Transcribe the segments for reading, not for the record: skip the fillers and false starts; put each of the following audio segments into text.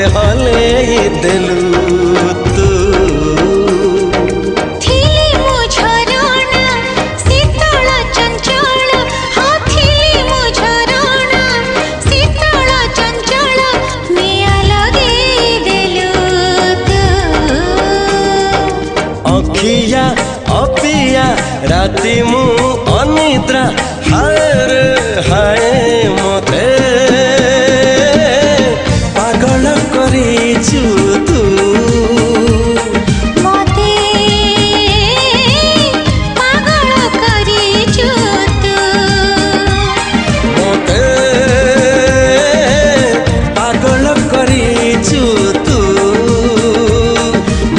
मते हले देलु तू अखिया अपिया राति मु अनिद्रा हाय रे हाय मते पागल करिछु तू मते पागल करिछु तू मते पागल करिछु तू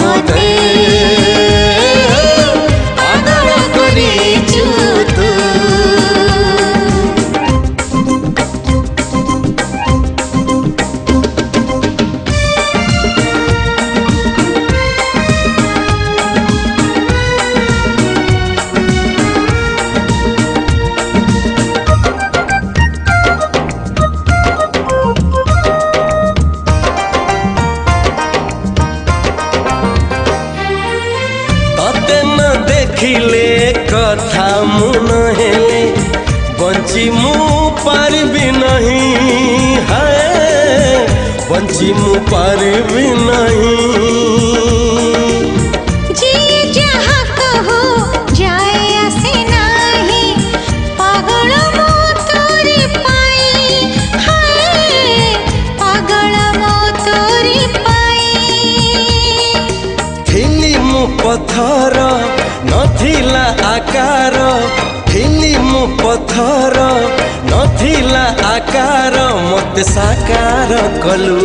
मते देखिले कथा मुन हेले बंची मु पारबी नहीं है बंची मु पारबी नहीं जी जहाँ कहो जाए ऐसे नहीं पागल मो तोरी पाई हाय पागल मो तोरी पाई थिली मु पत्थर नथिला आकार थिली मु पत्थर नथिला आकार मते साकार कलु।